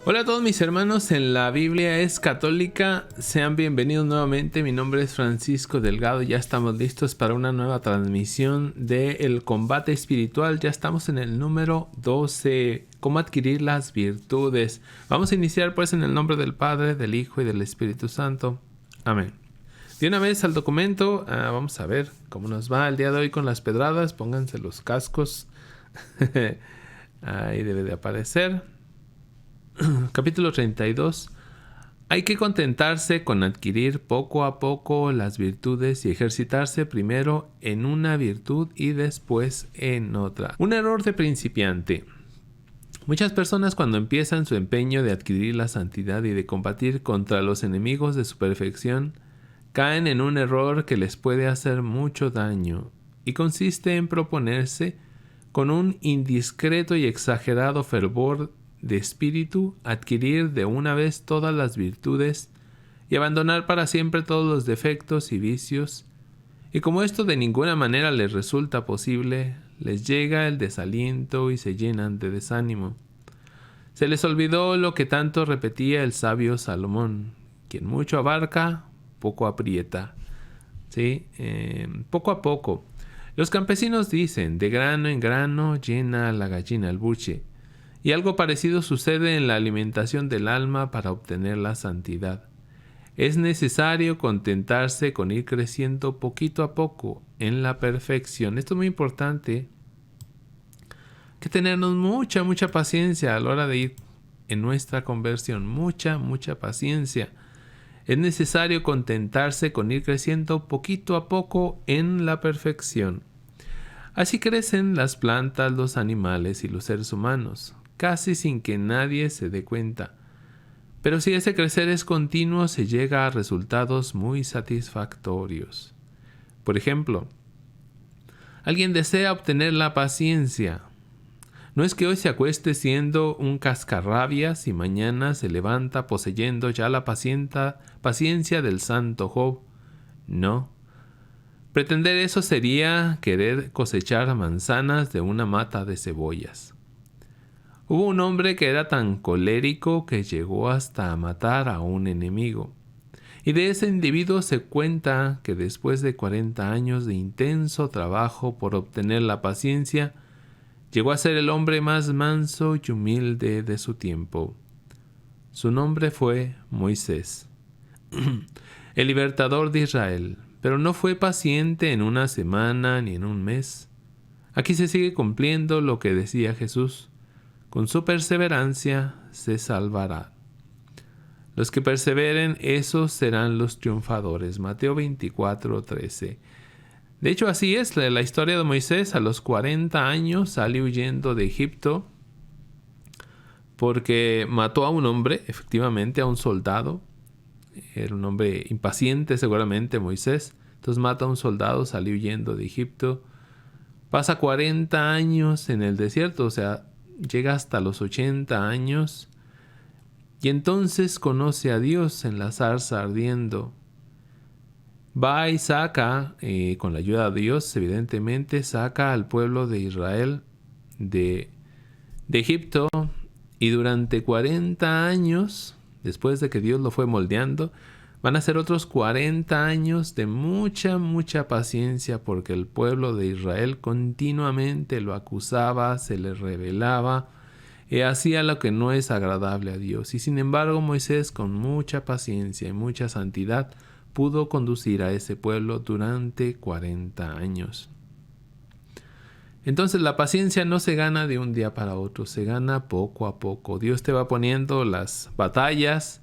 Hola a todos mis hermanos en la Biblia es católica, sean bienvenidos nuevamente, mi nombre es Francisco Delgado, ya estamos listos para una nueva transmisión del combate espiritual, ya estamos en el número 12, cómo adquirir las virtudes. Vamos a iniciar pues en el nombre del Padre, del Hijo y del Espíritu Santo, amén. De una vez al documento, vamos a ver cómo nos va el día de hoy con las pedradas, pónganse los cascos, ahí debe de aparecer. Capítulo 32. Hay que contentarse con adquirir poco a poco las virtudes y ejercitarse primero en una virtud y después en otra. Un error de principiante. Muchas personas cuando empiezan su empeño de adquirir la santidad y de combatir contra los enemigos de su perfección, caen en un error que les puede hacer mucho daño y consiste en proponerse con un indiscreto y exagerado fervor de espíritu, adquirir de una vez todas las virtudes y abandonar para siempre todos los defectos y vicios. Y como esto de ninguna manera les resulta posible, les llega el desaliento y se llenan de desánimo. Se les olvidó lo que tanto repetía el sabio Salomón: quien mucho abarca, poco aprieta. ¿Sí? Poco a poco. Los campesinos dicen: de grano en grano llena la gallina el buche. Y algo parecido sucede en la alimentación del alma para obtener la santidad. Es necesario contentarse con ir creciendo poquito a poco en la perfección. Esto es muy importante. Hay que tenernos mucha paciencia a la hora de ir en nuestra conversión. Mucha paciencia. Es necesario contentarse con ir creciendo poquito a poco en la perfección. Así crecen las plantas, los animales y los seres humanos, casi sin que nadie se dé cuenta. Pero si ese crecer es continuo, se llega a resultados muy satisfactorios. Por ejemplo, alguien desea obtener la paciencia. No es que hoy se acueste siendo un cascarrabias y mañana se levanta poseyendo ya la paciencia del santo Job. No. Pretender eso sería querer cosechar manzanas de una mata de cebollas. Hubo un hombre que era tan colérico que llegó hasta a matar a un enemigo. Y de ese individuo se cuenta que después de 40 años de intenso trabajo por obtener la paciencia, llegó a ser el hombre más manso y humilde de su tiempo. Su nombre fue Moisés, el libertador de Israel, pero no fue paciente en una semana ni en un mes. Aquí se sigue cumpliendo lo que decía Jesús: con su perseverancia se salvará. Los que perseveren, esos serán los triunfadores. Mateo 24:13. De hecho, así es la historia de Moisés. A los 40 años sale huyendo de Egipto porque mató a un hombre, efectivamente a un soldado. Era un hombre impaciente seguramente Moisés. Entonces mata a un soldado, sale huyendo de Egipto. Pasa 40 años en el desierto, o sea, llega hasta los 80 años. Y entonces conoce a Dios en la zarza ardiendo. Va y saca, con la ayuda de Dios, evidentemente, saca al pueblo de Israel de Egipto. Y durante 40 años, después de que Dios lo fue moldeando, van a ser otros 40 años de mucha paciencia, porque el pueblo de Israel continuamente lo acusaba, se le rebelaba, hacía lo que no es agradable a Dios. Y sin embargo, Moisés, con mucha paciencia y mucha santidad, pudo conducir a ese pueblo durante 40 años. Entonces la paciencia no se gana de un día para otro, se gana poco a poco. Dios te va poniendo las batallas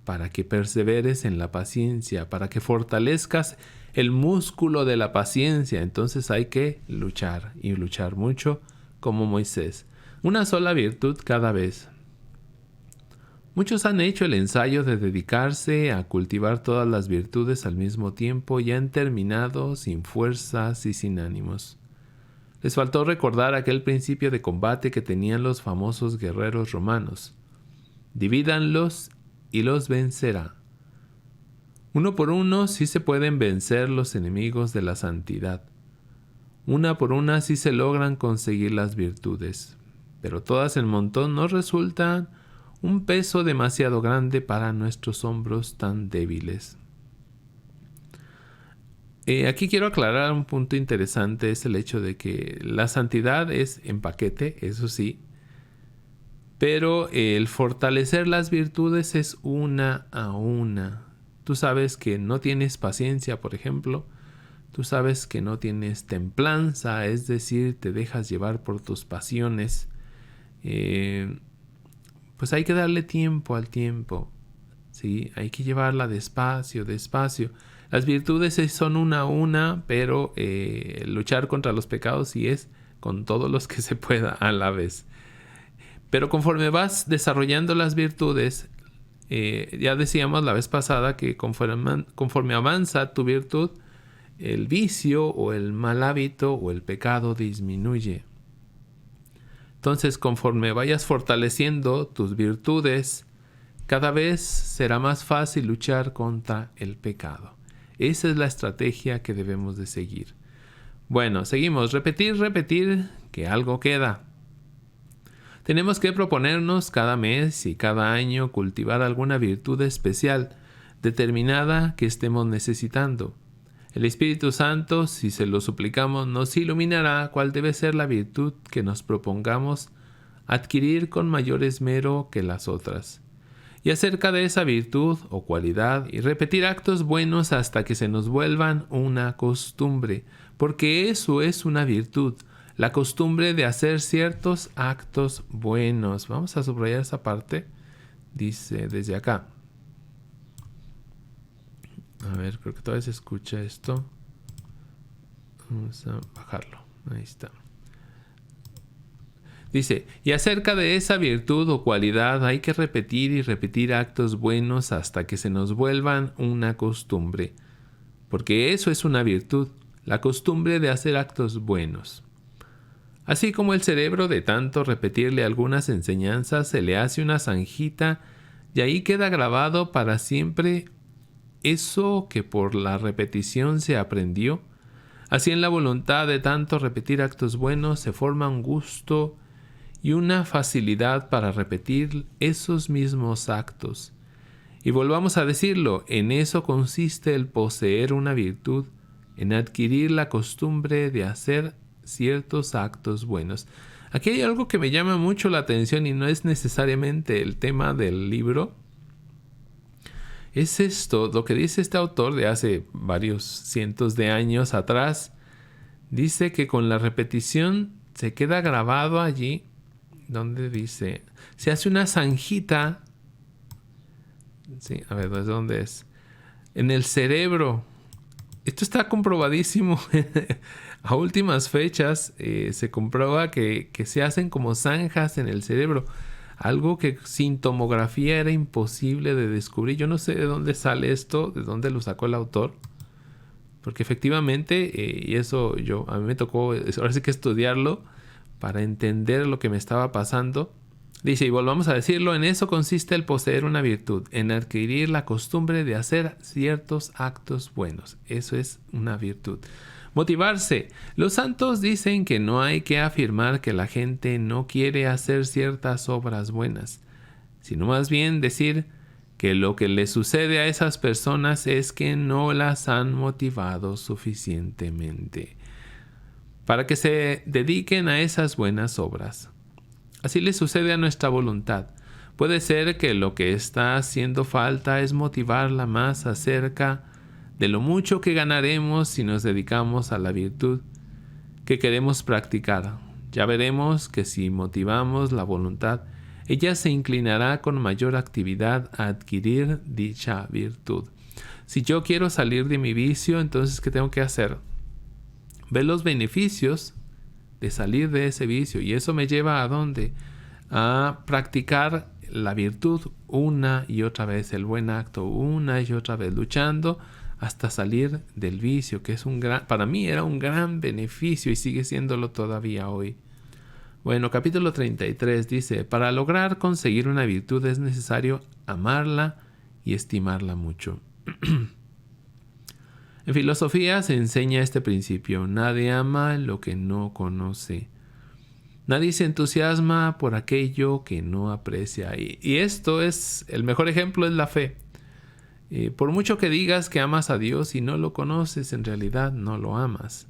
para que perseveres en la paciencia, para que fortalezcas el músculo de la paciencia. Entonces hay que luchar y luchar mucho como Moisés. Una sola virtud cada vez. Muchos han hecho el ensayo de dedicarse a cultivar todas las virtudes al mismo tiempo y han terminado sin fuerzas y sin ánimos. Les faltó recordar aquel principio de combate que tenían los famosos guerreros romanos: divídanlos y los vencerá. Uno por uno sí se pueden vencer los enemigos de la santidad. Una por una sí se logran conseguir las virtudes, pero todas en montón no resultan un peso demasiado grande para nuestros hombros tan débiles. Aquí quiero aclarar un punto interesante, es el hecho de que la santidad es en paquete, eso sí, pero el fortalecer las virtudes es una a una. Tú sabes que no tienes paciencia, por ejemplo. Tú sabes que no tienes templanza, es decir, te dejas llevar por tus pasiones. Pues hay que darle tiempo al tiempo. ¿Sí? Hay que llevarla despacio, despacio. Las virtudes son una a una, pero luchar contra los pecados sí es con todos los que se pueda a la vez. Pero conforme vas desarrollando las virtudes, ya decíamos la vez pasada que conforme avanza tu virtud, el vicio o el mal hábito o el pecado disminuye. Entonces, conforme vayas fortaleciendo tus virtudes, cada vez será más fácil luchar contra el pecado. Esa es la estrategia que debemos de seguir. Bueno, seguimos. Repetir, que algo queda. Tenemos que proponernos cada mes y cada año cultivar alguna virtud especial, determinada que estemos necesitando. El Espíritu Santo, si se lo suplicamos, nos iluminará cuál debe ser la virtud que nos propongamos adquirir con mayor esmero que las otras. Y acerca de esa virtud o cualidad, y repetir actos buenos hasta que se nos vuelvan una costumbre, porque eso es una virtud, la costumbre de hacer ciertos actos buenos. Vamos a subrayar esa parte, dice desde acá. A ver, creo que todavía se escucha esto. Vamos a bajarlo. Ahí está. Dice, y acerca de esa virtud o cualidad hay que repetir y repetir actos buenos hasta que se nos vuelvan una costumbre. Porque eso es una virtud, la costumbre de hacer actos buenos. Así como el cerebro de tanto repetirle algunas enseñanzas se le hace una zanjita y ahí queda grabado para siempre eso que por la repetición se aprendió. Así en la voluntad de tanto repetir actos buenos se forma un gusto y una facilidad para repetir esos mismos actos. Y volvamos a decirlo, en eso consiste el poseer una virtud, en adquirir la costumbre de hacer ciertos actos buenos. Aquí hay algo que me llama mucho la atención y no es necesariamente el tema del libro. Es esto, lo que dice este autor de hace varios cientos de años atrás. Dice que con la repetición se queda grabado allí, donde dice, se hace una zanjita. Sí, a ver, ¿dónde es? En el cerebro. Esto está comprobadísimo. A últimas fechas se comprueba que se hacen como zanjas en el cerebro. Algo que sin tomografía era imposible de descubrir. Yo no sé de dónde sale esto, de dónde lo sacó el autor. Porque efectivamente, y eso a mí me tocó, ahora sí que estudiarlo para entender lo que me estaba pasando. Dice, y volvamos a decirlo, en eso consiste el poseer una virtud, en adquirir la costumbre de hacer ciertos actos buenos. Eso es una virtud. Motivarse. Los santos dicen que no hay que afirmar que la gente no quiere hacer ciertas obras buenas, sino más bien decir que lo que le sucede a esas personas es que no las han motivado suficientemente para que se dediquen a esas buenas obras. Así le sucede a nuestra voluntad. Puede ser que lo que está haciendo falta es motivarla más acerca de lo mucho que ganaremos si nos dedicamos a la virtud que queremos practicar. Ya veremos que si motivamos la voluntad, ella se inclinará con mayor actividad a adquirir dicha virtud. Si yo quiero salir de mi vicio, entonces ¿qué tengo que hacer? Ver los beneficios de salir de ese vicio. Y eso me lleva ¿a dónde? A practicar la virtud una y otra vez, el buen acto una y otra vez, luchando hasta salir del vicio, que es para mí era un gran beneficio y sigue siéndolo todavía hoy. Bueno, capítulo 33 dice, para lograr conseguir una virtud es necesario amarla y estimarla mucho. En filosofía se enseña este principio, nadie ama lo que no conoce. Nadie se entusiasma por aquello que no aprecia. Y esto es, el mejor ejemplo es la fe. Por mucho que digas que amas a Dios y no lo conoces, en realidad no lo amas.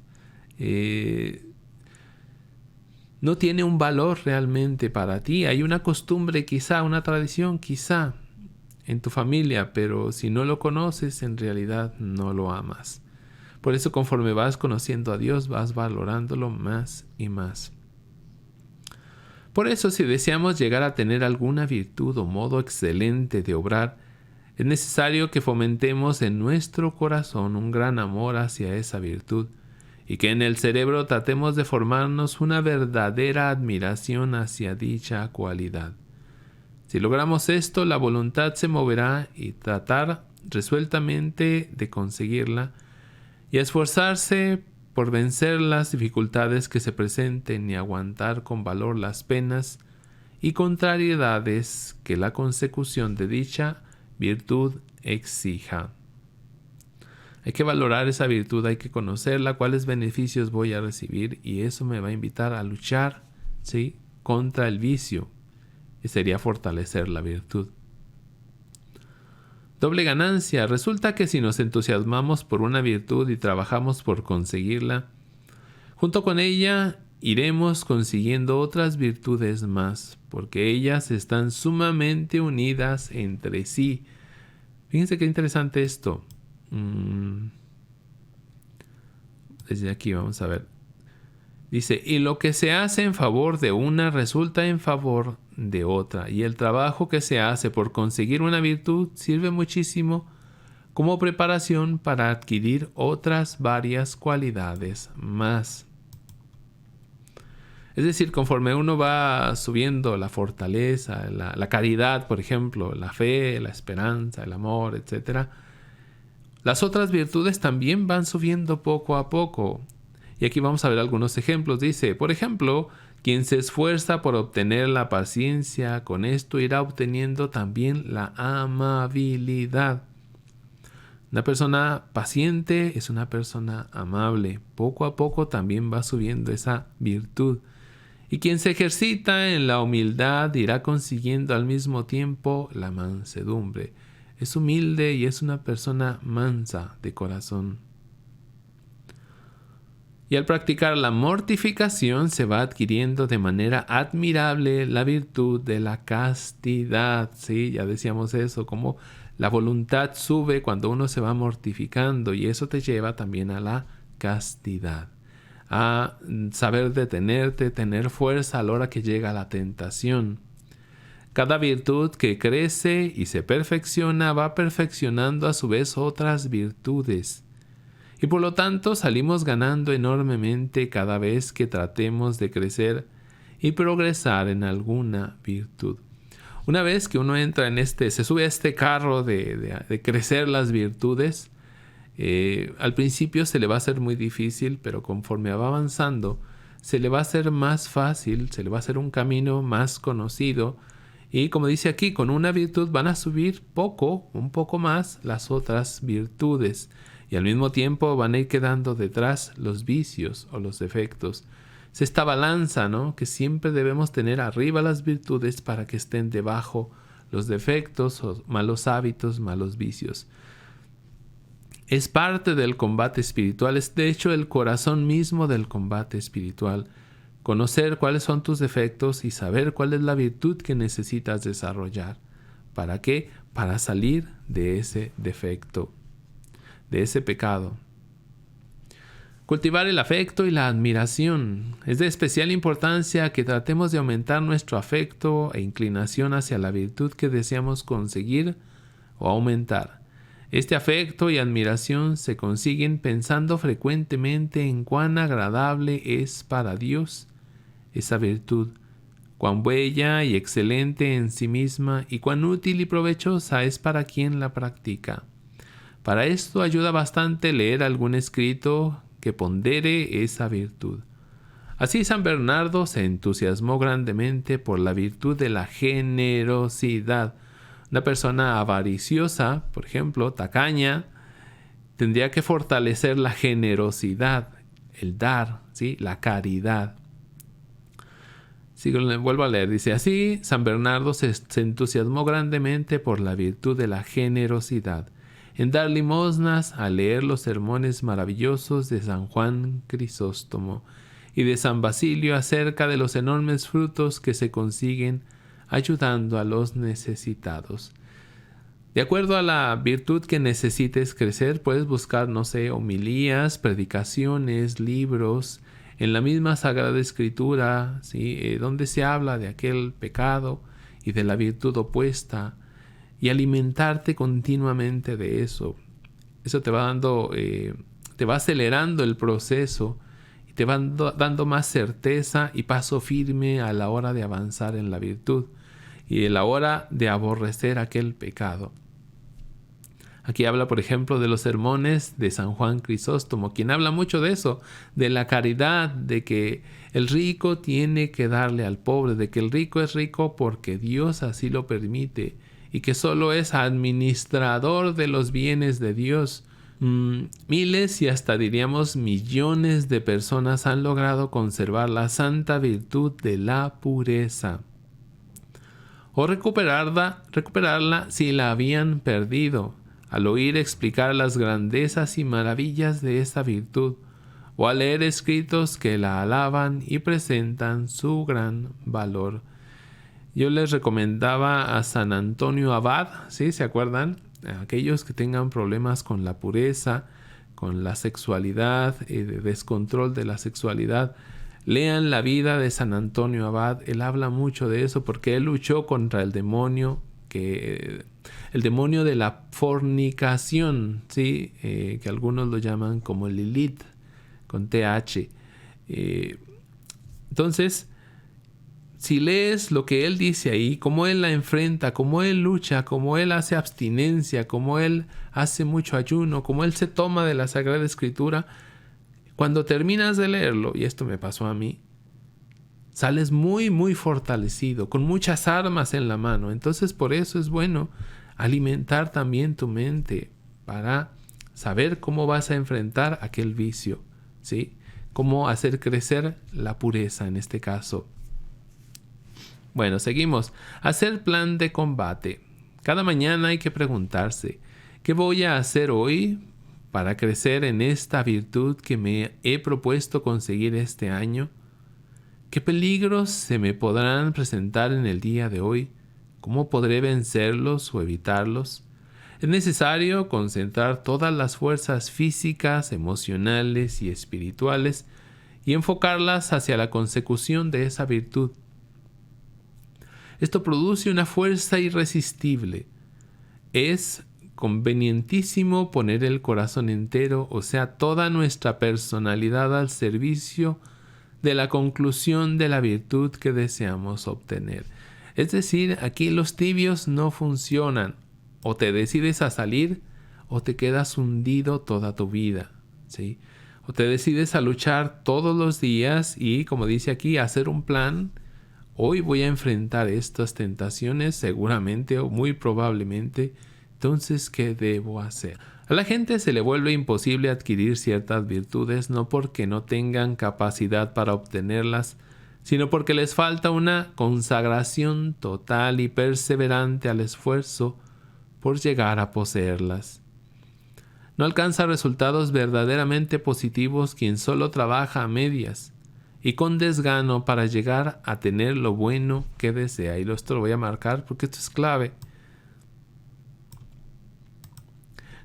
No tiene un valor realmente para ti. Hay una costumbre quizá, una tradición quizá en tu familia, pero si no lo conoces, en realidad no lo amas. Por eso conforme vas conociendo a Dios, vas valorándolo más y más. Por eso, si deseamos llegar a tener alguna virtud o modo excelente de obrar, es necesario que fomentemos en nuestro corazón un gran amor hacia esa virtud y que en el cerebro tratemos de formarnos una verdadera admiración hacia dicha cualidad. Si logramos esto, la voluntad se moverá y tratar resueltamente de conseguirla y esforzarse por vencer las dificultades que se presenten y aguantar con valor las penas y contrariedades que la consecución de dicha virtud exija. Hay que valorar esa virtud, hay que conocerla, cuáles beneficios voy a recibir, y eso me va a invitar a luchar, ¿sí?, contra el vicio, y sería fortalecer la virtud. Doble ganancia. Resulta que si nos entusiasmamos por una virtud y trabajamos por conseguirla, junto con ella iremos consiguiendo otras virtudes más, porque ellas están sumamente unidas entre sí. Fíjense qué interesante esto. Desde aquí vamos a ver. Dice, y lo que se hace en favor de una resulta en favor de otra, y el trabajo que se hace por conseguir una virtud sirve muchísimo como preparación para adquirir otras varias cualidades más. Es decir, conforme uno va subiendo la fortaleza, la caridad, por ejemplo, la fe, la esperanza, el amor, etc., las otras virtudes también van subiendo poco a poco. Y aquí vamos a ver algunos ejemplos. Dice, por ejemplo, quien se esfuerza por obtener la paciencia, con esto irá obteniendo también la amabilidad. Una persona paciente es una persona amable. Poco a poco también va subiendo esa virtud. Y quien se ejercita en la humildad irá consiguiendo al mismo tiempo la mansedumbre. Es humilde y es una persona mansa de corazón. Y al practicar la mortificación se va adquiriendo de manera admirable la virtud de la castidad. Sí, ya decíamos eso, como la voluntad sube cuando uno se va mortificando, y eso te lleva también a la castidad, a saber detenerte, tener fuerza a la hora que llega la tentación. Cada virtud que crece y se perfecciona va perfeccionando a su vez otras virtudes. Y por lo tanto salimos ganando enormemente cada vez que tratemos de crecer y progresar en alguna virtud. Una vez que uno entra en se sube a este carro de crecer las virtudes, al principio se le va a hacer muy difícil, pero conforme va avanzando, se le va a hacer más fácil, se le va a hacer un camino más conocido. Y como dice aquí, con una virtud van a subir un poco más las otras virtudes. Y al mismo tiempo van a ir quedando detrás los vicios o los defectos. Es esta balanza, ¿no?, que siempre debemos tener arriba las virtudes para que estén debajo los defectos o malos hábitos, malos vicios. Es parte del combate espiritual, es de hecho el corazón mismo del combate espiritual. Conocer cuáles son tus defectos y saber cuál es la virtud que necesitas desarrollar. ¿Para qué? Para salir de ese defecto, de ese pecado. Cultivar el afecto y la admiración. Es de especial importancia que tratemos de aumentar nuestro afecto e inclinación hacia la virtud que deseamos conseguir o aumentar. Este afecto y admiración se consiguen pensando frecuentemente en cuán agradable es para Dios esa virtud, cuán bella y excelente en sí misma y cuán útil y provechosa es para quien la practica. Para esto ayuda bastante leer algún escrito que pondere esa virtud. Así San Bernardo se entusiasmó grandemente por la virtud de la generosidad. Una persona avariciosa, por ejemplo, tacaña, tendría que fortalecer la generosidad, el dar, ¿sí?, la caridad. Vuelvo a leer. Dice así: San Bernardo se entusiasmó grandemente por la virtud de la generosidad, en dar limosnas, a leer los sermones maravillosos de San Juan Crisóstomo y de San Basilio acerca de los enormes frutos que se consiguen ayudando a los necesitados. De acuerdo a la virtud que necesites crecer, puedes buscar, homilías, predicaciones, libros, en la misma Sagrada Escritura, ¿sí? Donde se habla de aquel pecado y de la virtud opuesta, y alimentarte continuamente de eso. Eso te va dando, te va acelerando el proceso y te va dando más certeza y paso firme a la hora de avanzar en la virtud y a la hora de aborrecer aquel pecado. Aquí habla, por ejemplo, de los sermones de San Juan Crisóstomo, quien habla mucho de eso, de la caridad, de que el rico tiene que darle al pobre, de que el rico es rico porque Dios así lo permite y que solo es administrador de los bienes de Dios. Miles y hasta diríamos millones de personas han logrado conservar la santa virtud de la pureza, o recuperarla si la habían perdido, al oír explicar las grandezas y maravillas de esta virtud, o al leer escritos que la alaban y presentan su gran valor. Yo les recomendaba a San Antonio Abad, ¿sí? ¿Se acuerdan? Aquellos que tengan problemas con la pureza, con la sexualidad, de descontrol de la sexualidad, lean la vida de San Antonio Abad. Él habla mucho de eso porque él luchó contra el demonio, el demonio de la fornicación, ¿sí? Que algunos lo llaman como Lilith, con TH. Entonces, si lees lo que él dice ahí, cómo él la enfrenta, cómo él lucha, cómo él hace abstinencia, cómo él hace mucho ayuno, cómo él se toma de la Sagrada Escritura, cuando terminas de leerlo, y esto me pasó a mí, sales muy, muy fortalecido, con muchas armas en la mano. Entonces, por eso es bueno alimentar también tu mente para saber cómo vas a enfrentar aquel vicio, ¿sí? Cómo hacer crecer la pureza en este caso. Bueno, seguimos. Hacer plan de combate. Cada mañana hay que preguntarse, ¿qué voy a hacer hoy para crecer en esta virtud que me he propuesto conseguir este año? ¿Qué peligros se me podrán presentar en el día de hoy? ¿Cómo podré vencerlos o evitarlos? Es necesario concentrar todas las fuerzas físicas, emocionales y espirituales y enfocarlas hacia la consecución de esa virtud. Esto produce una fuerza irresistible. Es convenientísimo poner el corazón entero, o sea, toda nuestra personalidad al servicio de la conclusión de la virtud que deseamos obtener. Es decir, aquí los tibios no funcionan. O te decides a salir o te quedas hundido toda tu vida, ¿sí? O te decides a luchar todos los días y, como dice aquí, hacer un plan. Hoy voy a enfrentar estas tentaciones seguramente o muy probablemente. Entonces, ¿qué debo hacer? A la gente se le vuelve imposible adquirir ciertas virtudes no porque no tengan capacidad para obtenerlas, sino porque les falta una consagración total y perseverante al esfuerzo por llegar a poseerlas. No alcanza resultados verdaderamente positivos quien solo trabaja a medias y con desgano para llegar a tener lo bueno que desea. Y esto lo voy a marcar porque esto es clave.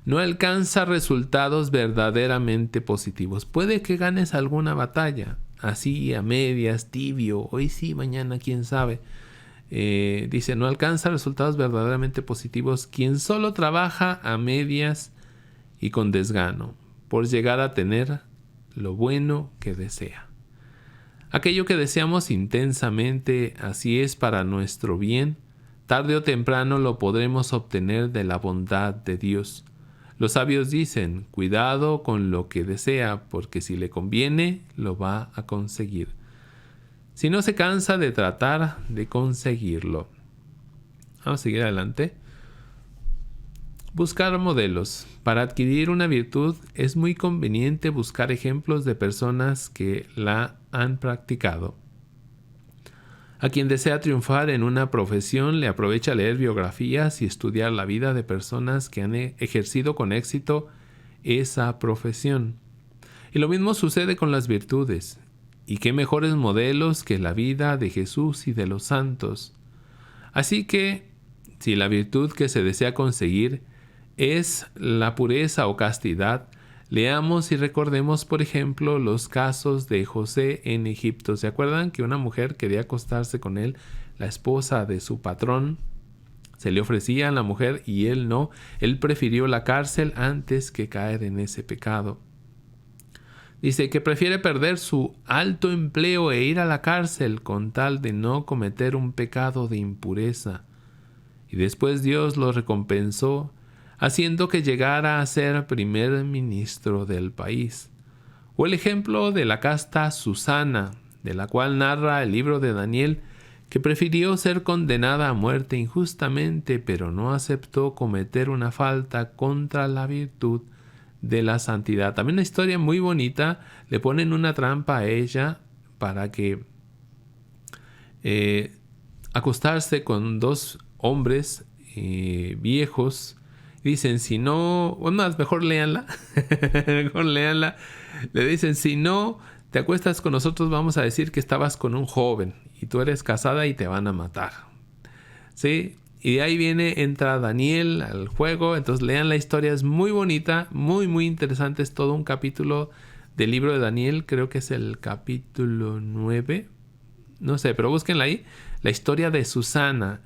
No alcanza resultados verdaderamente positivos. Puede que ganes alguna batalla, así a medias, tibio, hoy sí, mañana, quién sabe. Dice, no alcanza resultados verdaderamente positivos quien solo trabaja a medias y con desgano por llegar a tener lo bueno que desea. Aquello que deseamos intensamente, así es para nuestro bien, tarde o temprano lo podremos obtener de la bondad de Dios. Los sabios dicen, cuidado con lo que desea, porque si le conviene, lo va a conseguir. Si no se cansa de tratar de conseguirlo. Vamos a seguir adelante. Buscar modelos. Para adquirir una virtud es muy conveniente buscar ejemplos de personas que la han practicado. A quien desea triunfar en una profesión le aprovecha leer biografías y estudiar la vida de personas que han ejercido con éxito esa profesión. Y lo mismo sucede con las virtudes. Y qué mejores modelos que la vida de Jesús y de los santos. Así que, si la virtud que se desea conseguir es la pureza o castidad, leamos y recordemos, por ejemplo, los casos de José en Egipto. ¿Se acuerdan que una mujer quería acostarse con él, la esposa de su patrón? Se le ofrecía a la mujer y él no. Él prefirió la cárcel antes que caer en ese pecado. Dice que prefiere perder su alto empleo e ir a la cárcel con tal de no cometer un pecado de impureza. Y después Dios lo recompensó, haciendo que llegara a ser primer ministro del país. O el ejemplo de la casta Susana, de la cual narra el libro de Daniel, que prefirió ser condenada a muerte injustamente, pero no aceptó cometer una falta contra la virtud de la santidad. También una historia muy bonita. Le ponen una trampa a ella para que acostarse con dos hombres viejos. Dicen, si no, o más, mejor léanla. Mejor léanla. Le dicen, si no te acuestas con nosotros, vamos a decir que estabas con un joven y tú eres casada y te van a matar. ¿Sí? Y de ahí entra Daniel al juego. Entonces lean la historia, es muy bonita, muy muy interesante. Es todo un capítulo del libro de Daniel. Creo que es el capítulo 9. No sé, pero búsquenla ahí. La historia de Susana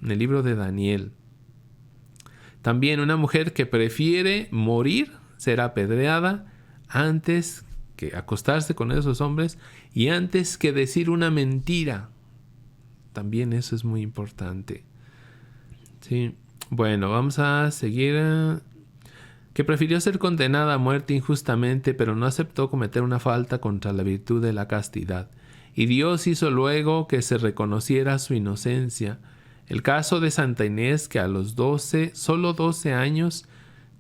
en el libro de Daniel. También una mujer que prefiere morir, ser apedreada, antes que acostarse con esos hombres y antes que decir una mentira. También eso es muy importante. Sí, bueno, vamos a seguir. Que prefirió ser condenada a muerte injustamente, pero no aceptó cometer una falta contra la virtud de la castidad. Y Dios hizo luego que se reconociera su inocencia. El caso de Santa Inés, que a los solo 12 años,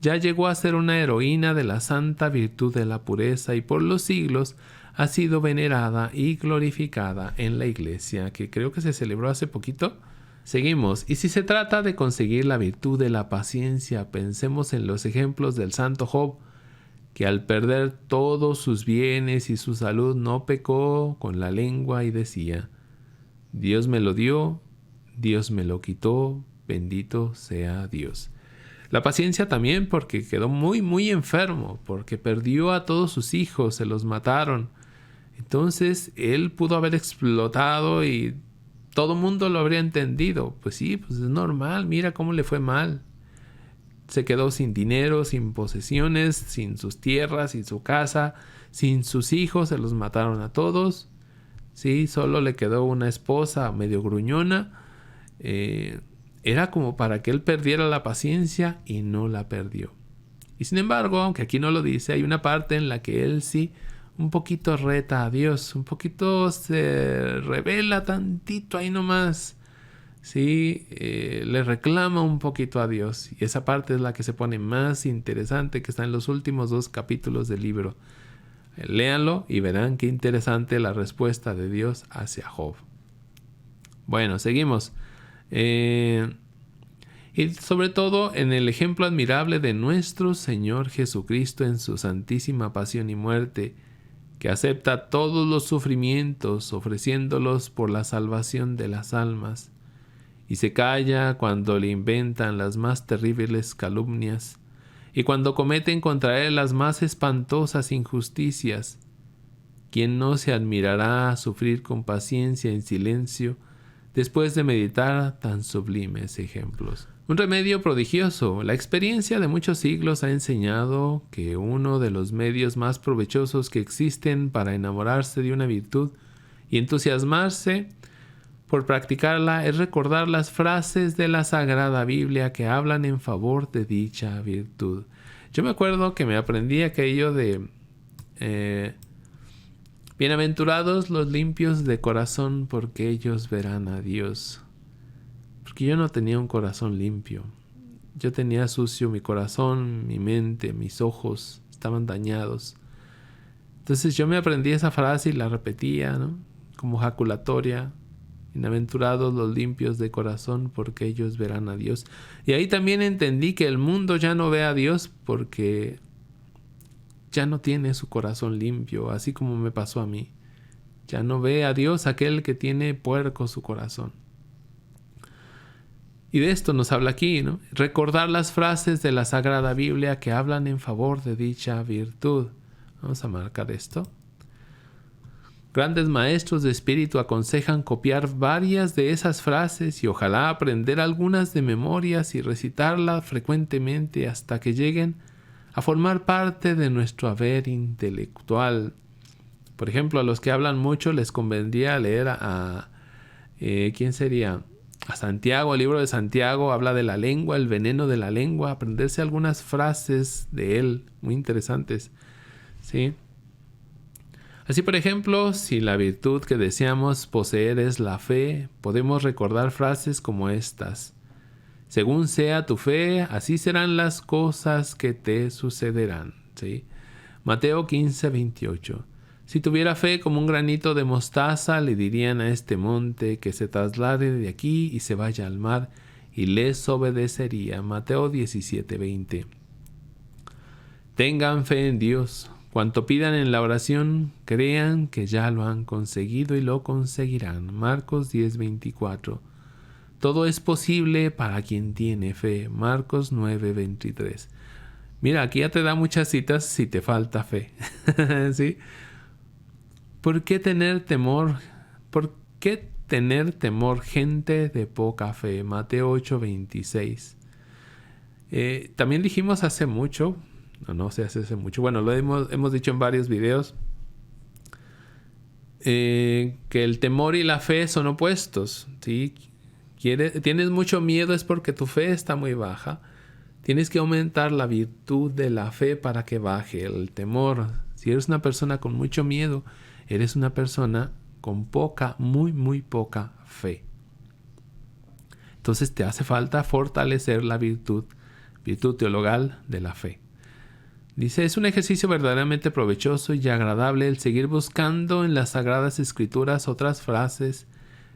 ya llegó a ser una heroína de la santa virtud de la pureza y por los siglos ha sido venerada y glorificada en la iglesia, que creo que se celebró hace poquito. Seguimos. Y si se trata de conseguir la virtud de la paciencia, pensemos en los ejemplos del santo Job, que al perder todos sus bienes y su salud no pecó con la lengua y decía: Dios me lo dio, Dios me lo quitó, bendito sea Dios. La paciencia también porque quedó muy muy enfermo, porque perdió a todos sus hijos, se los mataron. Entonces él pudo haber explotado y todo el mundo lo habría entendido. Pues sí, pues es normal, mira cómo le fue mal. Se quedó sin dinero, sin posesiones, sin sus tierras, sin su casa, sin sus hijos, se los mataron a todos. Sí, solo le quedó una esposa medio gruñona. Era como para que él perdiera la paciencia y no la perdió. Y sin embargo, aunque aquí no lo dice, hay una parte en la que él sí un poquito reta a Dios, un poquito se revela tantito ahí nomás. Sí, le reclama un poquito a Dios. Y esa parte es la que se pone más interesante, que está en los últimos 2 capítulos del libro. Léanlo y verán qué interesante la respuesta de Dios hacia Job. Bueno, seguimos. Y sobre todo en el ejemplo admirable de nuestro Señor Jesucristo en su santísima pasión y muerte, que acepta todos los sufrimientos ofreciéndolos por la salvación de las almas, y se calla cuando le inventan las más terribles calumnias, y cuando cometen contra él las más espantosas injusticias. ¿Quién no se admirará a sufrir con paciencia en silencio después de meditar tan sublimes ejemplos? Un remedio prodigioso. La experiencia de muchos siglos ha enseñado que uno de los medios más provechosos que existen para enamorarse de una virtud y entusiasmarse por practicarla es recordar las frases de la Sagrada Biblia que hablan en favor de dicha virtud. Yo me acuerdo que me aprendí aquello de bienaventurados los limpios de corazón, porque ellos verán a Dios. Porque yo no tenía un corazón limpio. Yo tenía sucio mi corazón, mi mente, mis ojos estaban dañados. Entonces yo me aprendí esa frase y la repetía, ¿no? Como jaculatoria. Bienaventurados los limpios de corazón, porque ellos verán a Dios. Y ahí también entendí que el mundo ya no ve a Dios porque ya no tiene su corazón limpio, así como me pasó a mí. Ya no ve a Dios aquel que tiene puerco su corazón. Y de esto nos habla aquí, ¿no? Recordar las frases de la Sagrada Biblia que hablan en favor de dicha virtud. Vamos a marcar esto. Grandes maestros de espíritu aconsejan copiar varias de esas frases y ojalá aprender algunas de memorias y recitarlas frecuentemente hasta que lleguen a formar parte de nuestro haber intelectual. Por ejemplo, a los que hablan mucho les convendría leer ¿quién sería? A Santiago, el libro de Santiago habla de la lengua, el veneno de la lengua, aprenderse algunas frases de él, muy interesantes, ¿sí? Así, por ejemplo, si la virtud que deseamos poseer es la fe, podemos recordar frases como estas. Según sea tu fe, así serán las cosas que te sucederán, ¿sí? Mateo 15:28. Si tuviera fe como un granito de mostaza, le dirían a este monte que se traslade de aquí y se vaya al mar, y les obedecería. Mateo 17:20. Tengan fe en Dios. Cuanto pidan en la oración, crean que ya lo han conseguido y lo conseguirán. Marcos 10:24. Todo es posible para quien tiene fe. Marcos 9:23. Mira, aquí ya te da muchas citas si te falta fe. ¿Sí? ¿Por qué tener temor? ¿Por qué tener temor, gente de poca fe? Mateo 8:26. También dijimos hace mucho, no sé hace mucho, bueno, lo hemos dicho en varios videos, que el temor y la fe son opuestos, ¿sí? Tienes mucho miedo es porque tu fe está muy baja. Tienes que aumentar la virtud de la fe para que baje el temor. Si eres una persona con mucho miedo, eres una persona con poca, muy poca fe. Entonces te hace falta fortalecer la virtud teologal de la fe. Dice, es un ejercicio verdaderamente provechoso y agradable el seguir buscando en las Sagradas Escrituras otras frases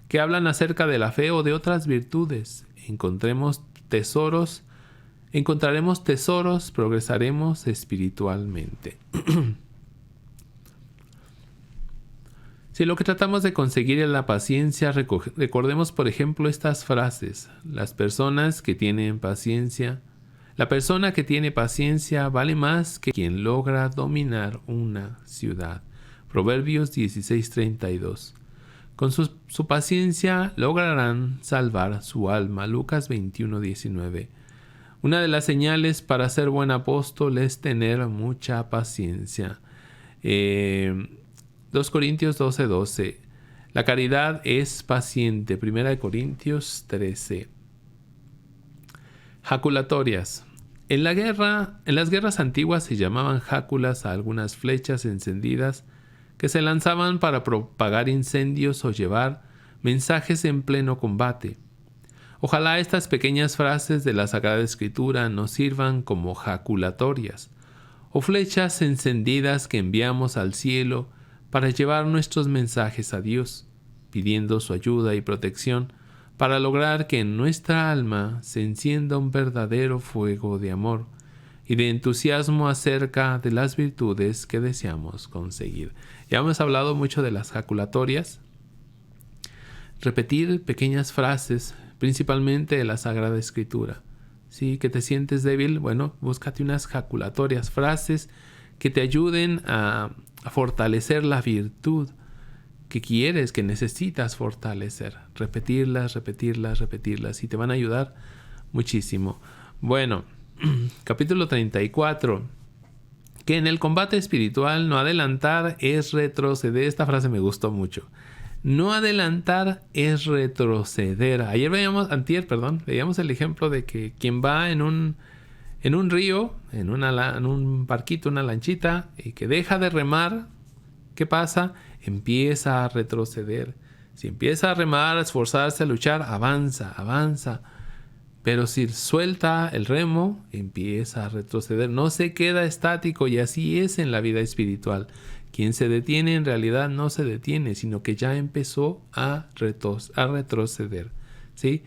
que hablan acerca de la fe o de otras virtudes. Encontraremos tesoros, progresaremos espiritualmente. Si lo que tratamos de conseguir es la paciencia, recordemos por ejemplo estas frases. La persona que tiene paciencia vale más que quien logra dominar una ciudad. Proverbios 16:32. Con su paciencia lograrán salvar su alma. Lucas 21:19. Una de las señales para ser buen apóstol es tener mucha paciencia. 2 Corintios 12:12. La caridad es paciente. 1 Corintios 13. Jaculatorias. En las guerras antiguas se llamaban jáculas a algunas flechas encendidas que se lanzaban para propagar incendios o llevar mensajes en pleno combate. Ojalá estas pequeñas frases de la Sagrada Escritura nos sirvan como jaculatorias o flechas encendidas que enviamos al cielo para llevar nuestros mensajes a Dios, pidiendo su ayuda y protección para lograr que en nuestra alma se encienda un verdadero fuego de amor y de entusiasmo acerca de las virtudes que deseamos conseguir. Ya hemos hablado mucho de las jaculatorias. Repetir pequeñas frases, principalmente de la Sagrada Escritura. ¿Sí? Que te sientes débil, bueno, búscate unas jaculatorias, frases que te ayuden a fortalecer la virtud que quieres, que necesitas fortalecer. Repetirlas y te van a ayudar muchísimo. Bueno, capítulo 34. Que en el combate espiritual no adelantar es retroceder. Esta frase me gustó mucho. No adelantar es retroceder. Veíamos el ejemplo de que quien va en un río, en un barquito, una lanchita, y que deja de remar, ¿qué pasa? Empieza a retroceder. Si empieza a remar, a esforzarse, a luchar, avanza. Pero si suelta el remo, empieza a retroceder. No se queda estático, y así es en la vida espiritual. Quien se detiene en realidad no se detiene, sino que ya empezó a retroceder. ¿Sí?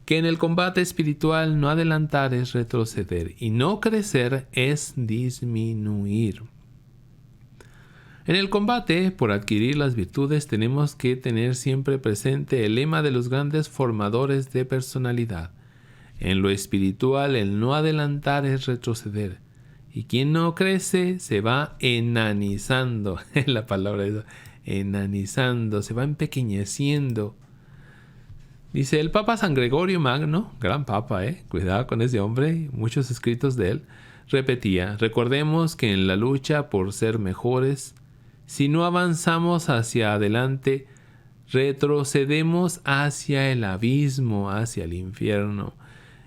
Que en el combate espiritual no adelantar es retroceder y no crecer es disminuir. En el combate por adquirir las virtudes tenemos que tener siempre presente el lema de los grandes formadores de personalidad. En lo espiritual el no adelantar es retroceder. Y quien no crece se va enanizando. La palabra es enanizando, se va empequeñeciendo. Dice el Papa San Gregorio Magno, gran papa, cuidado con ese hombre, muchos escritos de él, repetía: recordemos que en la lucha por ser mejores, si no avanzamos hacia adelante, retrocedemos hacia el abismo, hacia el infierno.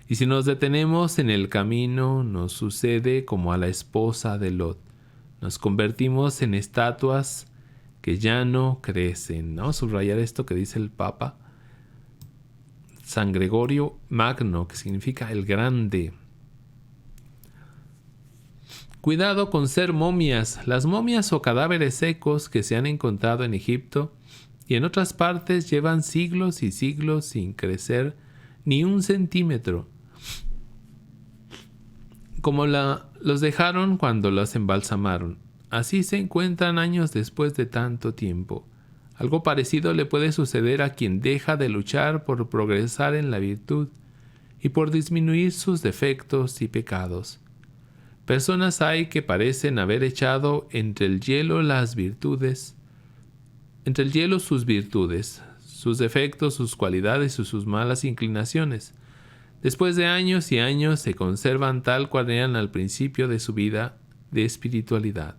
Y si nos detenemos en el camino, nos sucede como a la esposa de Lot. Nos convertimos en estatuas que ya no crecen. ¿No? Subrayar esto que dice el Papa San Gregorio Magno, que significa el grande. Cuidado con ser momias. Las momias o cadáveres secos que se han encontrado en Egipto y en otras partes llevan siglos y siglos sin crecer ni un centímetro, como los dejaron cuando las embalsamaron. Así se encuentran años después de tanto tiempo. Algo parecido le puede suceder a quien deja de luchar por progresar en la virtud y por disminuir sus defectos y pecados. Personas hay que parecen haber echado entre el hielo sus virtudes, sus defectos, sus cualidades y sus malas inclinaciones. Después de años y años se conservan tal cual eran al principio de su vida de espiritualidad.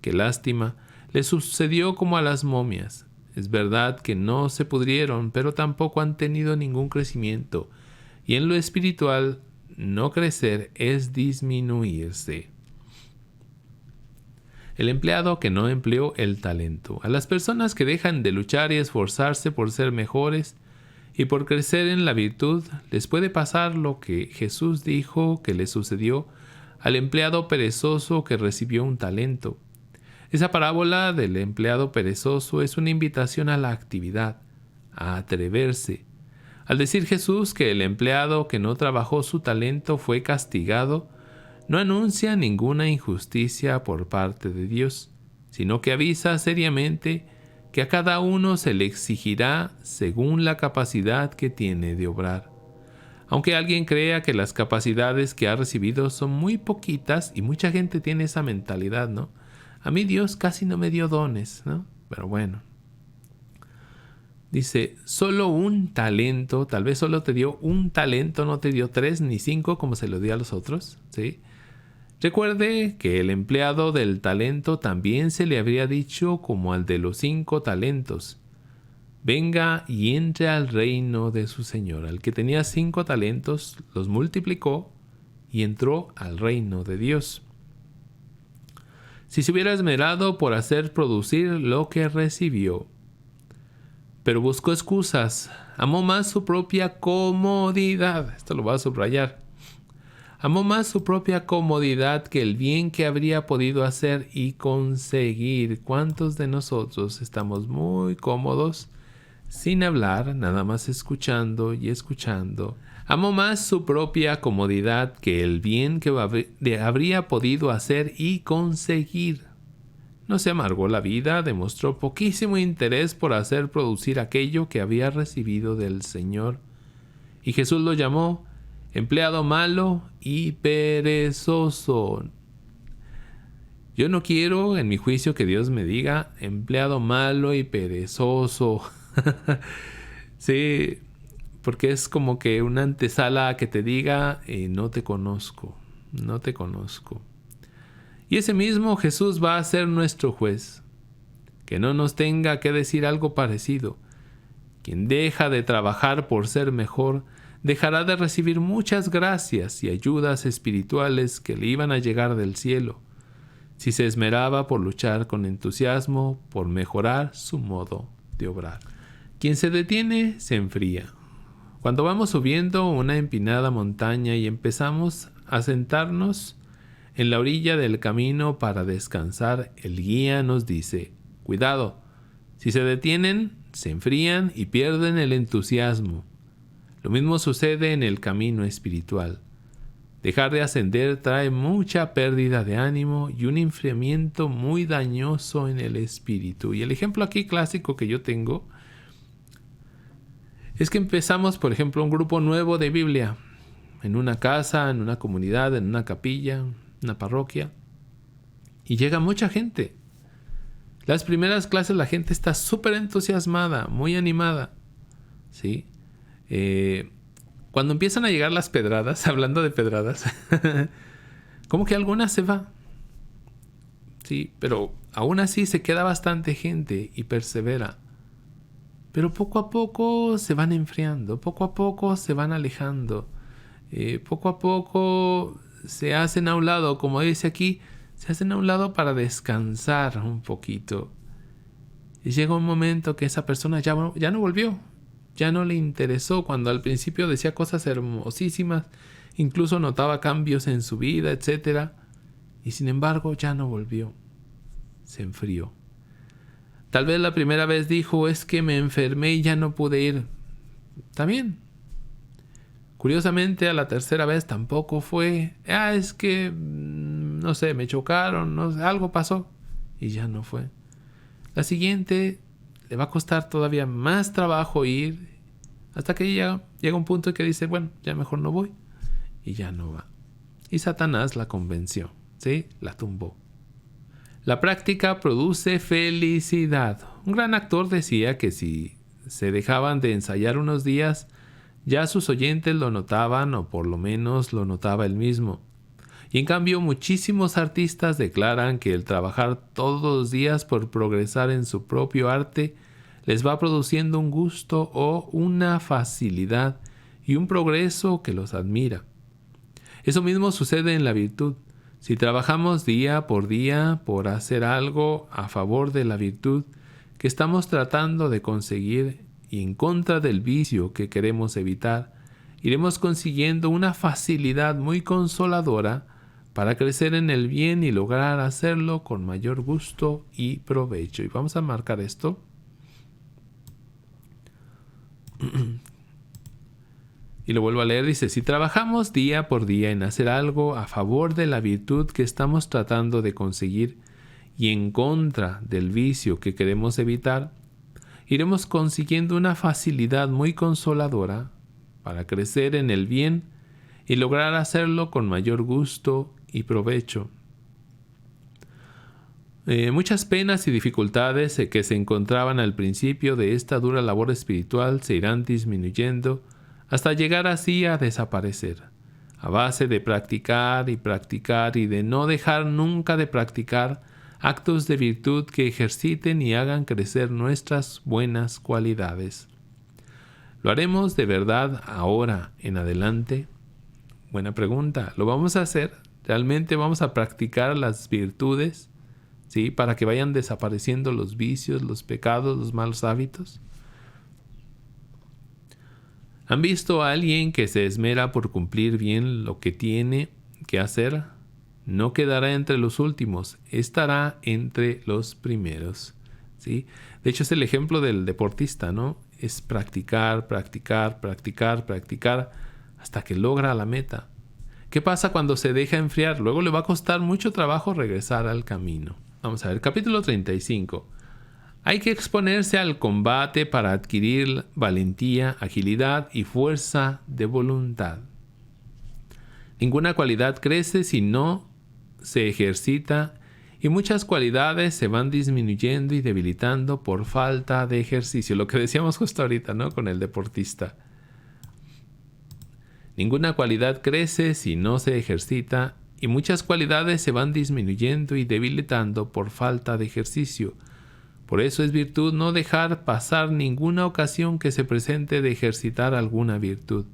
Qué lástima, le sucedió como a las momias. Es verdad que no se pudrieron, pero tampoco han tenido ningún crecimiento. Y en lo espiritual, no crecer es disminuirse. El empleado que no empleó el talento. A las personas que dejan de luchar y esforzarse por ser mejores y por crecer en la virtud, les puede pasar lo que Jesús dijo que le sucedió al empleado perezoso que recibió un talento. Esa parábola del empleado perezoso es una invitación a la actividad, a atreverse. Al decir Jesús que el empleado que no trabajó su talento fue castigado, no anuncia ninguna injusticia por parte de Dios, sino que avisa seriamente que a cada uno se le exigirá según la capacidad que tiene de obrar. Aunque alguien crea que las capacidades que ha recibido son muy poquitas, y mucha gente tiene esa mentalidad, ¿no? A mí Dios casi no me dio dones, ¿no? Pero bueno. Dice, solo un talento, tal vez solo te dio un talento, no te dio 3 ni 5 como se lo dio a los otros, ¿sí? Recuerde que el empleado del talento también se le habría dicho como al de los 5 talentos: venga y entre al reino de su Señor. Al que tenía 5 talentos, los multiplicó y entró al reino de Dios. Si se hubiera esmerado por hacer producir lo que recibió, pero buscó excusas, amó más su propia comodidad. Esto lo voy a subrayar. Amó más su propia comodidad que el bien que habría podido hacer y conseguir. ¿Cuántos de nosotros estamos muy cómodos, sin hablar, nada más escuchando y escuchando? Amó más su propia comodidad que el bien que habría podido hacer y conseguir. No se amargó la vida, demostró poquísimo interés por hacer producir aquello que había recibido del Señor. Y Jesús lo llamó empleado malo y perezoso. Yo no quiero en mi juicio que Dios me diga empleado malo y perezoso. Sí, porque es como que una antesala a que te diga no te conozco, no te conozco. Y ese mismo Jesús va a ser nuestro juez, que no nos tenga que decir algo parecido. Quien deja de trabajar por ser mejor, dejará de recibir muchas gracias y ayudas espirituales que le iban a llegar del cielo, si se esmeraba por luchar con entusiasmo, por mejorar su modo de obrar. Quien se detiene, se enfría. Cuando vamos subiendo una empinada montaña y empezamos a sentarnos En la orilla del camino para descansar, el guía nos dice: cuidado, si se detienen, se enfrían y pierden el entusiasmo. Lo mismo sucede en el camino espiritual. Dejar de ascender trae mucha pérdida de ánimo y un enfriamiento muy dañoso en el espíritu. Y el ejemplo aquí clásico que yo tengo es que empezamos, por ejemplo, un grupo nuevo de Biblia en una casa, en una comunidad, en una capilla, una parroquia, y llega mucha gente. Las primeras clases la gente está súper entusiasmada, muy animada, ¿sí? Cuando empiezan a llegar las pedradas, hablando de pedradas, como que alguna se va, ¿sí? Pero aún así se queda bastante gente y persevera. Pero poco a poco se van enfriando, poco a poco se van alejando, poco a poco se hacen a un lado, como dice aquí, se hacen a un lado para descansar un poquito. Y llega un momento que esa persona ya no volvió, ya no le interesó, cuando al principio decía cosas hermosísimas, incluso notaba cambios en su vida, etc. Y sin embargo ya no volvió, se enfrió. Tal vez la primera vez dijo: es que me enfermé y ya no pude ir. Está bien. Curiosamente, a la tercera vez tampoco fue. Es que, no sé, me chocaron, no sé, algo pasó. Y ya no fue. La siguiente le va a costar todavía más trabajo ir, hasta que llega un punto en que dice: bueno, ya mejor no voy. Y ya no va. Y Satanás la convenció, ¿sí? La tumbó. La práctica produce felicidad. Un gran actor decía que si se dejaban de ensayar unos días, ya sus oyentes lo notaban, o por lo menos lo notaba él mismo. Y en cambio, muchísimos artistas declaran que el trabajar todos los días por progresar en su propio arte les va produciendo un gusto o una facilidad y un progreso que los admira. Eso mismo sucede en la virtud. Si trabajamos día por hacer algo a favor de la virtud que estamos tratando de conseguir y en contra del vicio que queremos evitar, iremos consiguiendo una facilidad muy consoladora para crecer en el bien y lograr hacerlo con mayor gusto y provecho. Y vamos a marcar esto. Y lo vuelvo a leer, dice: si trabajamos día por día en hacer algo a favor de la virtud que estamos tratando de conseguir y en contra del vicio que queremos evitar, iremos consiguiendo una facilidad muy consoladora para crecer en el bien y lograr hacerlo con mayor gusto y provecho. Muchas penas y dificultades que se encontraban al principio de esta dura labor espiritual se irán disminuyendo hasta llegar así a desaparecer, a base de practicar y practicar y de no dejar nunca de practicar actos de virtud que ejerciten y hagan crecer nuestras buenas cualidades. ¿Lo haremos de verdad ahora en adelante? Buena pregunta. ¿Lo vamos a hacer? ¿Realmente vamos a practicar las virtudes? ¿Sí? Para que vayan desapareciendo los vicios, los pecados, los malos hábitos. ¿Han visto a alguien que se esmera por cumplir bien lo que tiene que hacer? No quedará entre los últimos, estará entre los primeros, ¿sí? De hecho, es el ejemplo del deportista, ¿no? Es practicar, practicar, practicar, practicar, hasta que logra la meta. ¿Qué pasa cuando se deja enfriar? Luego le va a costar mucho trabajo regresar al camino. Vamos a ver, capítulo 35. Hay que exponerse al combate para adquirir valentía, agilidad y fuerza de voluntad. Ninguna cualidad crece si no se ejercita, y muchas cualidades se van disminuyendo y debilitando por falta de ejercicio. Lo que decíamos justo ahorita, ¿no? Con el deportista. Ninguna cualidad crece si no se ejercita, y muchas cualidades se van disminuyendo y debilitando por falta de ejercicio. Por eso es virtud no dejar pasar ninguna ocasión que se presente de ejercitar alguna virtud.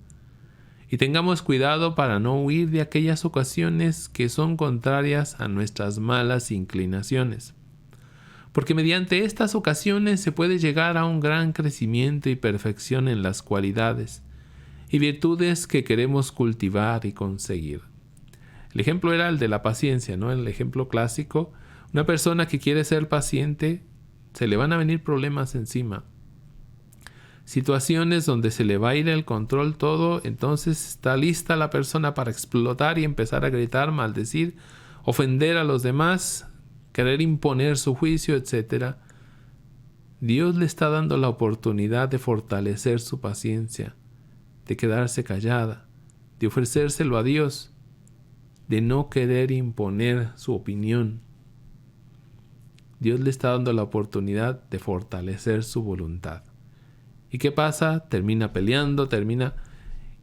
Y tengamos cuidado para no huir de aquellas ocasiones que son contrarias a nuestras malas inclinaciones. Porque mediante estas ocasiones se puede llegar a un gran crecimiento y perfección en las cualidades y virtudes que queremos cultivar y conseguir. El ejemplo era el de la paciencia, ¿no? El ejemplo clásico. Una persona que quiere ser paciente, se le van a venir problemas encima. Situaciones donde se le va a ir el control todo, entonces está lista la persona para explotar y empezar a gritar, maldecir, ofender a los demás, querer imponer su juicio, etc. Dios le está dando la oportunidad de fortalecer su paciencia, de quedarse callada, de ofrecérselo a Dios, de no querer imponer su opinión. Dios le está dando la oportunidad de fortalecer su voluntad. ¿Y qué pasa? Termina peleando,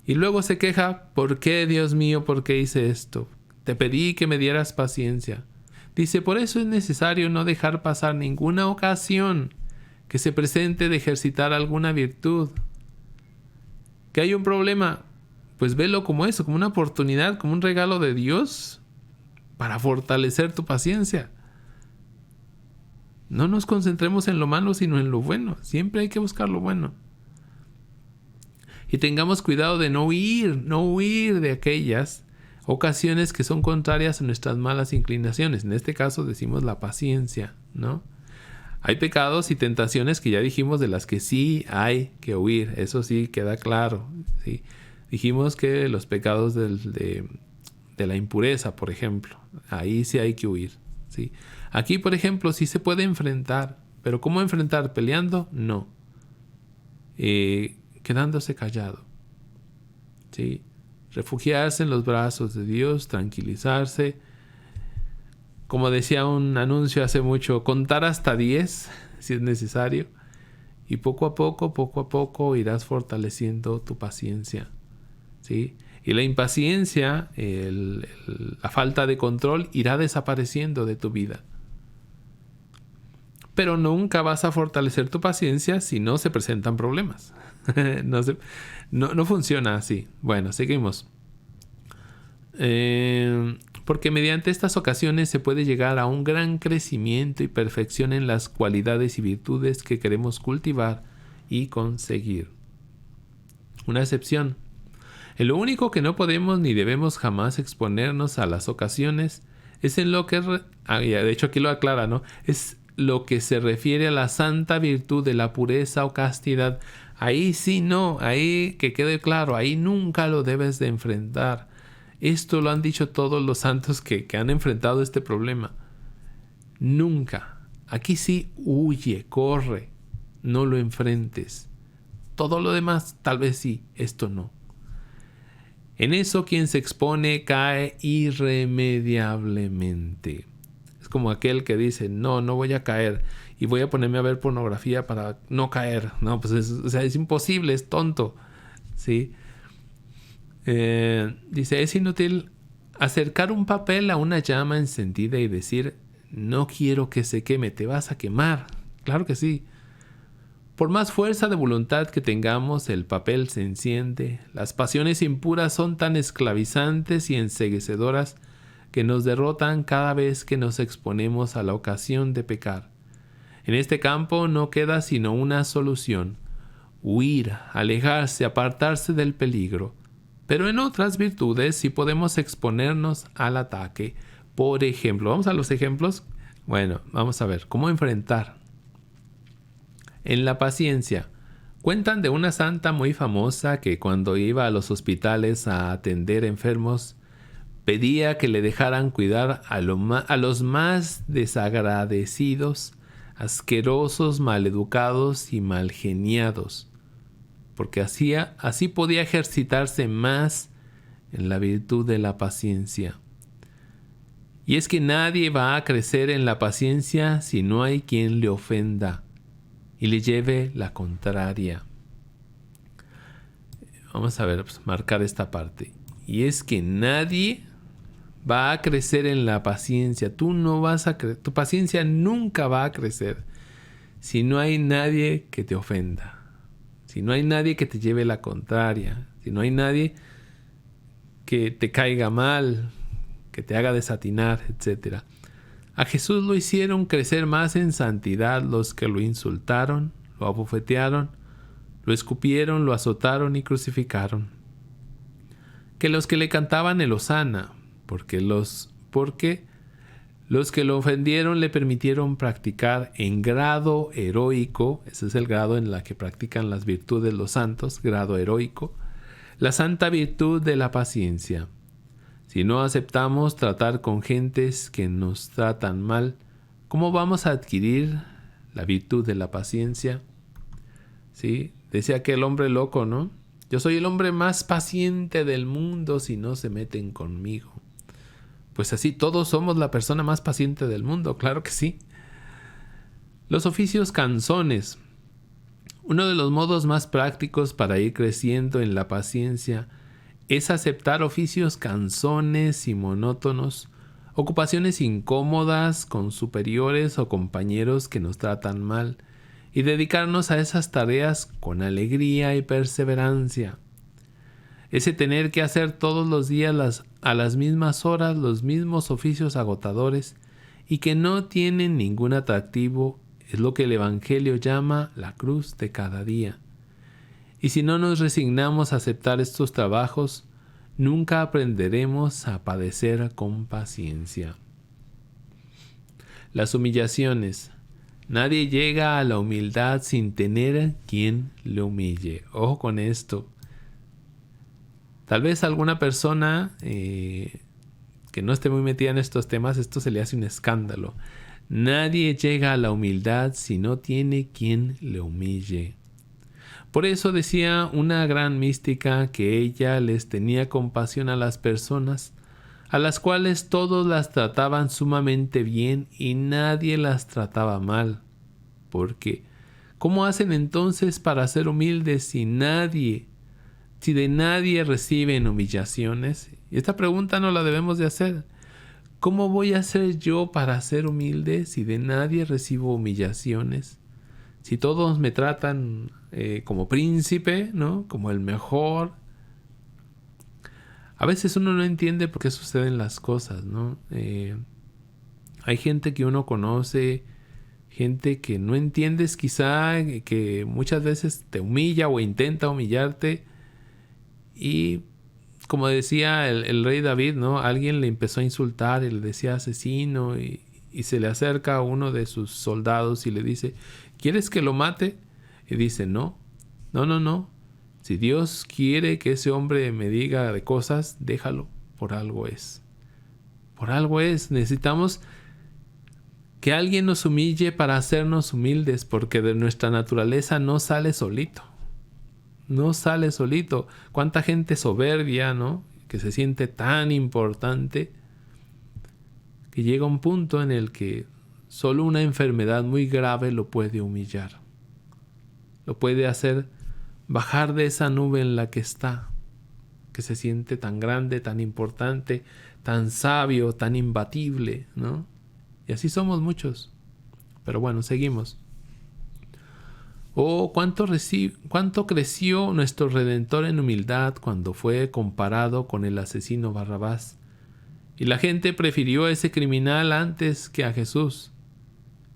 y luego se queja: ¿por qué, Dios mío, por qué hice esto? Te pedí que me dieras paciencia. Dice: por eso es necesario no dejar pasar ninguna ocasión que se presente de ejercitar alguna virtud. ¿Que hay un problema? Pues velo como eso, como una oportunidad, como un regalo de Dios para fortalecer tu paciencia. No nos concentremos en lo malo, sino en lo bueno. Siempre hay que buscar lo bueno. Y tengamos cuidado de no huir de aquellas ocasiones que son contrarias a nuestras malas inclinaciones. En este caso decimos la paciencia, ¿no? Hay pecados y tentaciones que ya dijimos de las que sí hay que huir. Eso sí queda claro, ¿sí? Dijimos que los pecados de la impureza, por ejemplo, ahí sí hay que huir, ¿sí? Aquí, por ejemplo, sí se puede enfrentar. ¿Pero cómo enfrentar? ¿Peleando? No. Quedándose callado, ¿sí? Refugiarse en los brazos de Dios, tranquilizarse. Como decía un anuncio hace mucho, contar hasta 10 si es necesario. Y poco a poco irás fortaleciendo tu paciencia, ¿sí? Y la impaciencia, la falta de control irá desapareciendo de tu vida. Pero nunca vas a fortalecer tu paciencia si no se presentan problemas. No funciona así. Bueno, seguimos. Porque mediante estas ocasiones se puede llegar a un gran crecimiento y perfección en las cualidades y virtudes que queremos cultivar y conseguir. Una excepción. En lo único que no podemos ni debemos jamás exponernos a las ocasiones es en lo que... de hecho aquí lo aclara, ¿no? Es lo que se refiere a la santa virtud de la pureza o castidad. Ahí sí no, ahí que quede claro, ahí nunca lo debes de enfrentar. Esto lo han dicho todos los santos que han enfrentado este problema. Nunca. Aquí sí huye, corre, no lo enfrentes. Todo lo demás tal vez sí, esto no. En eso quien se expone cae irremediablemente. Es como aquel que dice: no voy a caer y voy a ponerme a ver pornografía para no caer. No, pues es imposible, es tonto, ¿sí? Dice: es inútil acercar un papel a una llama encendida y decir: no quiero que se queme, te vas a quemar. Claro que sí. Por más fuerza de voluntad que tengamos, el papel se enciende. Las pasiones impuras son tan esclavizantes y enceguecedoras que nos derrotan cada vez que nos exponemos a la ocasión de pecar. En este campo no queda sino una solución: huir, alejarse, apartarse del peligro. Pero en otras virtudes sí podemos exponernos al ataque. Por ejemplo, vamos a los ejemplos. Bueno, vamos a ver cómo enfrentar. En la paciencia, cuentan de una santa muy famosa que cuando iba a los hospitales a atender enfermos, pedía que le dejaran cuidar a los más desagradecidos, asquerosos, maleducados y malgeniados, porque así podía ejercitarse más en la virtud de la paciencia. Y es que nadie va a crecer en la paciencia si no hay quien le ofenda y le lleve la contraria. Vamos a ver, marcar esta parte. Y es que nadie va a crecer en la paciencia. Tu paciencia nunca va a crecer si no hay nadie que te ofenda. Si no hay nadie que te lleve la contraria. Si no hay nadie que te caiga mal, que te haga desatinar, etc. A Jesús lo hicieron crecer más en santidad los que lo insultaron, lo abofetearon, lo escupieron, lo azotaron y crucificaron, que los que le cantaban el hosana, porque los que lo ofendieron le permitieron practicar en grado heroico, ese es el grado en la que practican las virtudes los santos, grado heroico, la santa virtud de la paciencia. Si no aceptamos tratar con gentes que nos tratan mal, ¿cómo vamos a adquirir la virtud de la paciencia? ¿Sí? Decía aquel hombre loco, ¿no? Yo soy el hombre más paciente del mundo si no se meten conmigo. Pues así todos somos la persona más paciente del mundo, claro que sí. Los oficios cansones. Uno de los modos más prácticos para ir creciendo en la paciencia es aceptar oficios cansones y monótonos, ocupaciones incómodas con superiores o compañeros que nos tratan mal, y dedicarnos a esas tareas con alegría y perseverancia. Ese tener que hacer todos los días a las mismas horas los mismos oficios agotadores y que no tienen ningún atractivo es lo que el Evangelio llama la cruz de cada día. Y si no nos resignamos a aceptar estos trabajos, nunca aprenderemos a padecer con paciencia. Las humillaciones. Nadie llega a la humildad sin tener quien le humille. Ojo con esto. Tal vez alguna persona que no esté muy metida en estos temas, esto se le hace un escándalo. Nadie llega a la humildad si no tiene quien le humille. Por eso decía una gran mística que ella les tenía compasión a las personas, a las cuales todos las trataban sumamente bien y nadie las trataba mal. Porque, ¿cómo hacen entonces para ser humildes si de nadie reciben humillaciones? Y esta pregunta no la debemos de hacer. ¿Cómo voy a ser yo para ser humilde si de nadie recibo humillaciones? Si todos me tratan como príncipe, ¿no? Como el mejor. A veces uno no entiende por qué suceden las cosas, ¿no? Hay gente que uno conoce, gente que no entiendes quizá, que muchas veces te humilla o intenta humillarte. Y como decía el rey David, ¿no? Alguien le empezó a insultar y le decía asesino y se le acerca a uno de sus soldados y le dice, ¿quieres que lo mate? Y dice, no. Si Dios quiere que ese hombre me diga de cosas, déjalo, por algo es. Por algo es. Necesitamos que alguien nos humille para hacernos humildes, porque de nuestra naturaleza no sale solito. No sale solito. Cuánta gente soberbia, ¿no? Que se siente tan importante, que llega un punto en el que solo una enfermedad muy grave lo puede humillar. Lo puede hacer bajar de esa nube en la que está, que se siente tan grande, tan importante, tan sabio, tan imbatible, ¿no? Y así somos muchos. Pero bueno, seguimos. Oh, cuánto creció nuestro Redentor en humildad cuando fue comparado con el asesino Barrabás. Y la gente prefirió a ese criminal antes que a Jesús.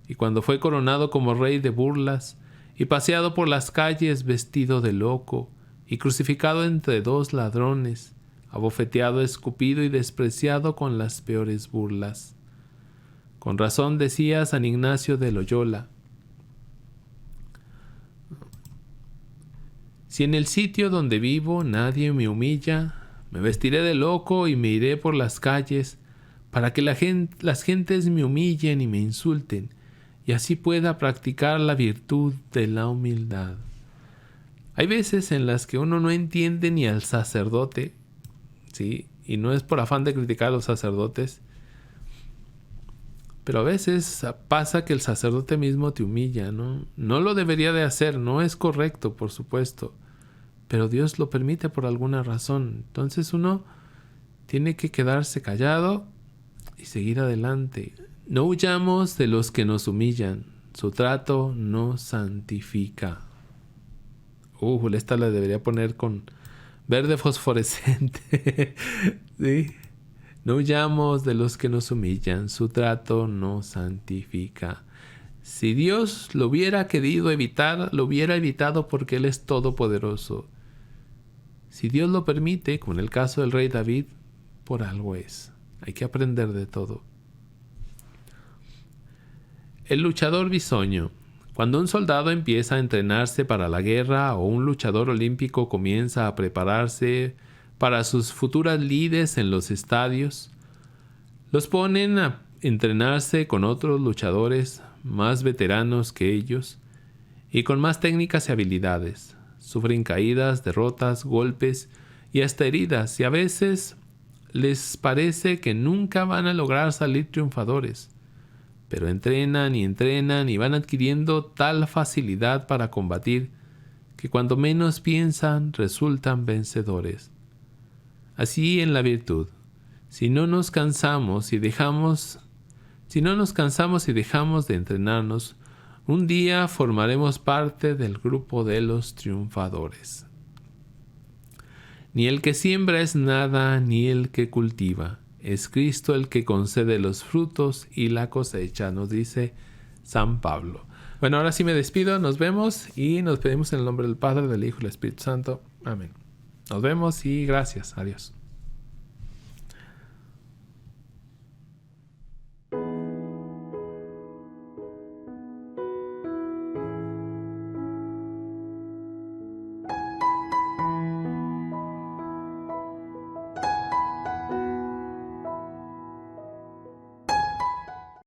Y cuando fue coronado como rey de burlas y paseado por las calles vestido de loco y crucificado entre dos ladrones, abofeteado, escupido y despreciado con las peores burlas. Con razón decía San Ignacio de Loyola: si en el sitio donde vivo nadie me humilla, me vestiré de loco y me iré por las calles para que las gentes me humillen y me insulten, y así pueda practicar la virtud de la humildad. Hay veces en las que uno no entiende ni al sacerdote, ¿sí? Y no es por afán de criticar a los sacerdotes, pero a veces pasa que el sacerdote mismo te humilla, ¿no? No lo debería de hacer, no es correcto, por supuesto, pero Dios lo permite por alguna razón. Entonces uno tiene que quedarse callado y seguir adelante. No huyamos de los que nos humillan, su trato nos santifica. Esta la debería poner con verde fosforescente. ¿Sí? No huyamos de los que nos humillan, su trato nos santifica. Si Dios lo hubiera querido evitar, lo hubiera evitado porque Él es todopoderoso. Si Dios lo permite, como en el caso del rey David, por algo es. Hay que aprender de todo. El luchador bisoño. Cuando un soldado empieza a entrenarse para la guerra o un luchador olímpico comienza a prepararse para sus futuras lides en los estadios, los ponen a entrenarse con otros luchadores más veteranos que ellos y con más técnicas y habilidades. Sufren caídas, derrotas, golpes y hasta heridas, y a veces les parece que nunca van a lograr salir triunfadores. Pero entrenan y van adquiriendo tal facilidad para combatir que cuando menos piensan resultan vencedores. Así en la virtud, si no nos cansamos y dejamos de entrenarnos, un día formaremos parte del grupo de los triunfadores. Ni el que siembra es nada, ni el que cultiva. Es Cristo el que concede los frutos y la cosecha, nos dice San Pablo. Bueno, ahora sí me despido, nos vemos y nos pedimos en el nombre del Padre, del Hijo y del Espíritu Santo. Amén. Nos vemos y gracias. Adiós.